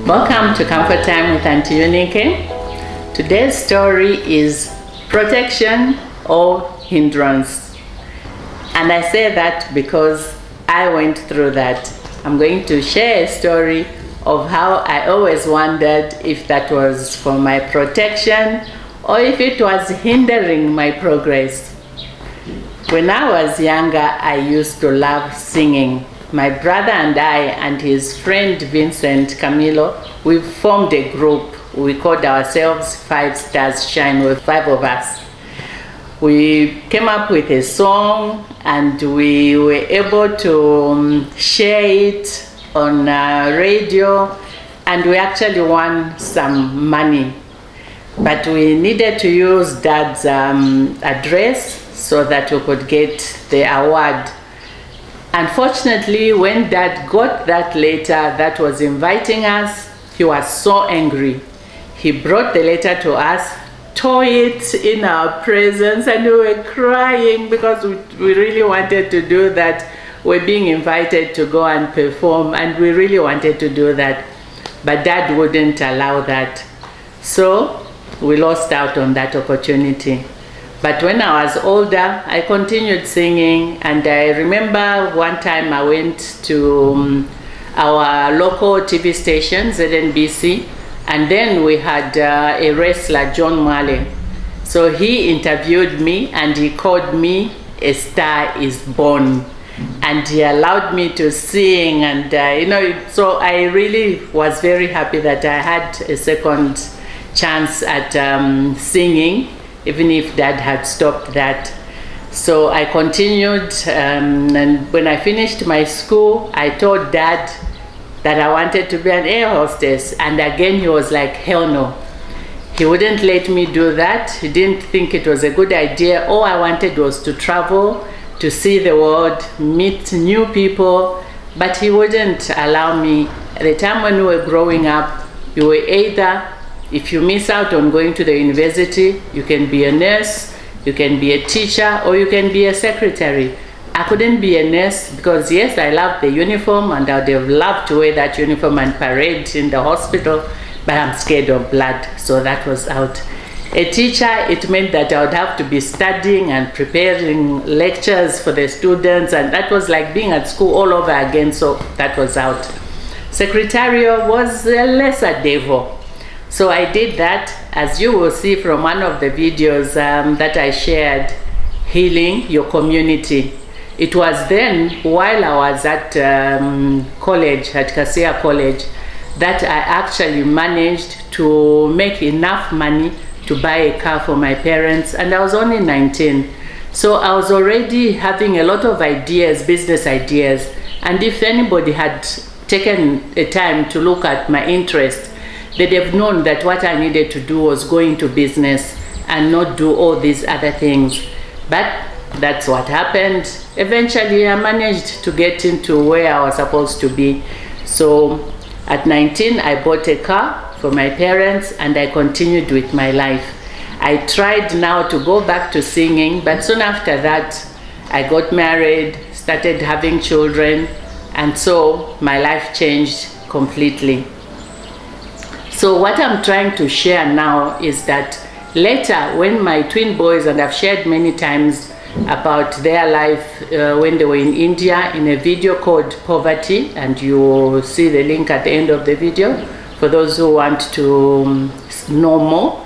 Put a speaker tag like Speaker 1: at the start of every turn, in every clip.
Speaker 1: Welcome to Comfort Time with Aunty Yunike. Today's story is protection or hindrance. And I say that because I went through that. I'm going to share a story of how I always wondered if that was for my protection or if it was hindering my progress. When I was younger, I used to love singing. My brother and I and his friend Vincent Camilo, we formed a group. We called ourselves 5 Stars Shine, with 5 of us. We came up with a song and we were able to share it on radio, and we actually won some money. But we needed to use Dad's address so that we could get the award. Unfortunately, when Dad got that letter that was inviting us, he was so angry. He brought the letter to us, tore it in our presence, and we were crying because we really wanted to do that. We're being invited to go and perform, and we really wanted to do that. But Dad wouldn't allow that. So we lost out on that opportunity. But when I was older, I continued singing, and I remember one time I went to our local TV station, ZNBC, and then we had a wrestler, John Marley. So he interviewed me and he called me A Star Is Born, and he allowed me to sing, and so I really was very happy that I had a second chance at singing, even if Dad had stopped that. So I continued, and when I finished my school, I told Dad that I wanted to be an air hostess, and again he was like, hell no. He wouldn't let me do that. He didn't think it was a good idea. All I wanted was to travel, to see the world, meet new people, but he wouldn't allow me. At the time when we were growing up, you were either, if you miss out on going to the university, you can be a nurse, you can be a teacher, or you can be a secretary. I couldn't be a nurse because yes, I loved the uniform and I would have loved to wear that uniform and parade in the hospital, but I'm scared of blood, so that was out. A teacher, it meant that I would have to be studying and preparing lectures for the students, and that was like being at school all over again, so that was out. Secretarial was a lesser devil. So I did that, as you will see from one of the videos that I shared, Healing Your Community. It was then, while I was at college, at Kasia College, that I actually managed to make enough money to buy a car for my parents, and I was only 19. So I was already having a lot of ideas, business ideas, and if anybody had taken a time to look at my interest, they'd have known that what I needed to do was go into business and not do all these other things. But that's what happened. Eventually, I managed to get into where I was supposed to be. So at 19, I bought a car for my parents and I continued with my life. I tried now to go back to singing, but soon after that, I got married, started having children, and so my life changed completely. So what I'm trying to share now is that later, when my twin boys, and I've shared many times about their life when they were in India in a video called Poverty, and you will see the link at the end of the video for those who want to know more.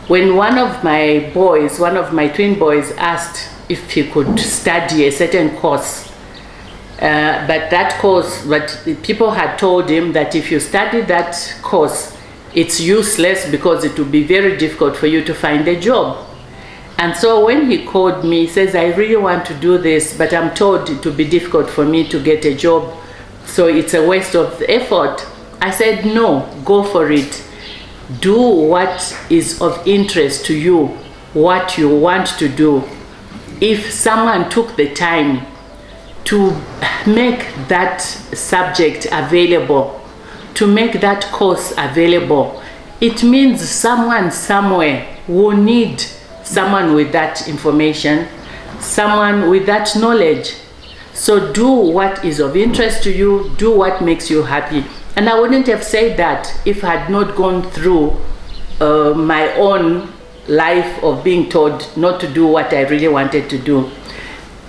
Speaker 1: When one of my twin boys asked if he could study a certain course, but people had told him that if you study that course, it's useless because it will be very difficult for you to find a job. And so when he called me, he says, I really want to do this, but I'm told it will be difficult for me to get a job, so it's a waste of effort. I said, no, go for it. Do what is of interest to you, what you want to do. If someone took the time to make that subject available, to make that course available, it means someone somewhere will need someone with that information, someone with that knowledge. So do what is of interest to you, do what makes you happy. And I wouldn't have said that if I had not gone through my own life of being told not to do what I really wanted to do.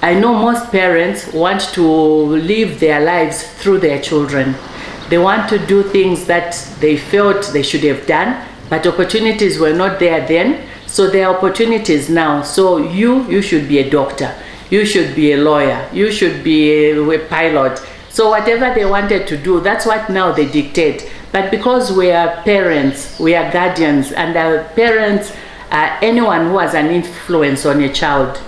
Speaker 1: I know most parents want to live their lives through their children. They want to do things that they felt they should have done, but opportunities were not there then, so there are opportunities now. So you should be a doctor, you should be a lawyer, you should be a pilot. So whatever they wanted to do, that's what now they dictate. But because we are parents, we are guardians, and our parents are anyone who has an influence on a child.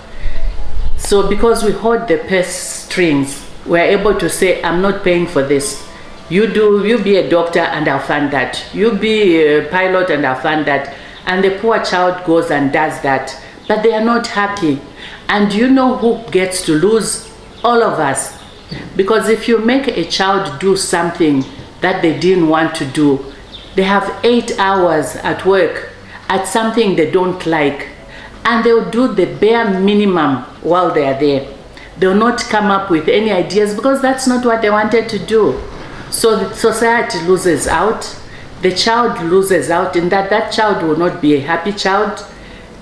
Speaker 1: So because we hold the purse strings, we're able to say, I'm not paying for this. You be a doctor and I'll fund that. You be a pilot and I'll fund that. And the poor child goes and does that. But they are not happy. And you know who gets to lose? All of us. Because if you make a child do something that they didn't want to do, they have 8 hours at work at something they don't like, and they'll do the bare minimum while they are there. They'll not come up with any ideas because that's not what they wanted to do. So the society loses out, the child loses out, in that child will not be a happy child.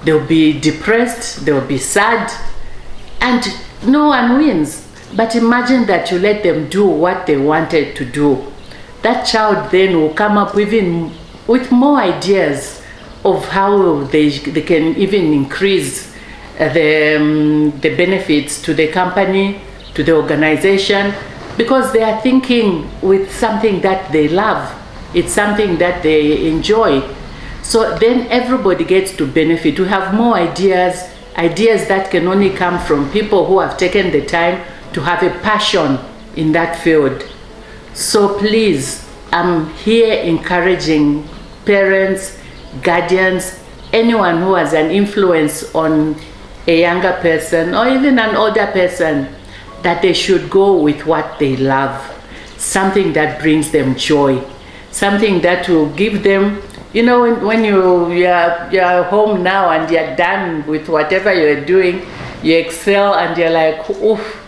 Speaker 1: They'll be depressed, they'll be sad, and no one wins. But imagine that you let them do what they wanted to do. That child then will come up with more ideas of how they can even increase the benefits to the company, to the organization, because they are thinking with something that they love. It's something that they enjoy. So then everybody gets to benefit. We have more ideas that can only come from people who have taken the time to have a passion in that field. So please, I'm here encouraging parents, guardians, anyone who has an influence on a younger person or even an older person, that they should go with what they love, something that brings them joy, something that will give them, you know, when you're home now and you're done with whatever you're doing, you exhale and you're like, oof,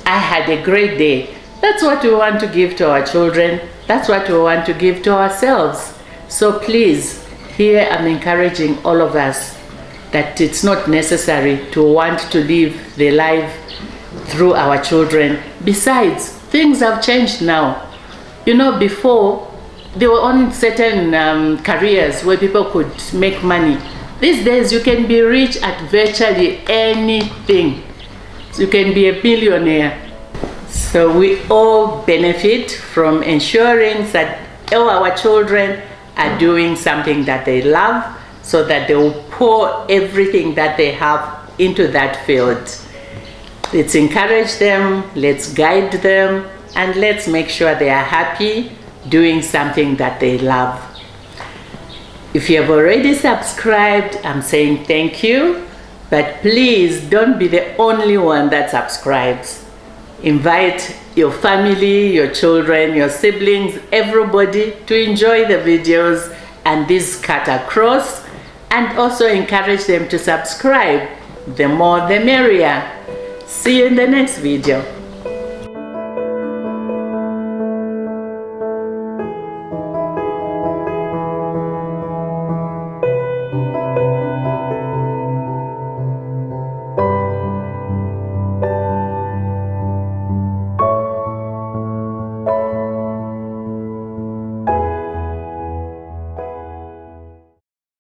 Speaker 1: I had a great day. That's what we want to give to our children. That's what we want to give to ourselves. So please, here I'm encouraging all of us that it's not necessary to want to live the life through our children. Besides, things have changed now. You know, before, there were only certain careers where people could make money. These days, you can be rich at virtually anything. You can be a billionaire. So we all benefit from ensuring that all our children are doing something that they love, so that they will pour everything that they have into that field. Let's encourage them, let's guide them, and let's make sure they are happy doing something that they love. If you have already subscribed, I'm saying thank you, but please don't be the only one that subscribes. Invite your family, your children, your siblings, everybody to enjoy the videos and this cut across, and also encourage them to subscribe. The more the merrier. See you in the next video.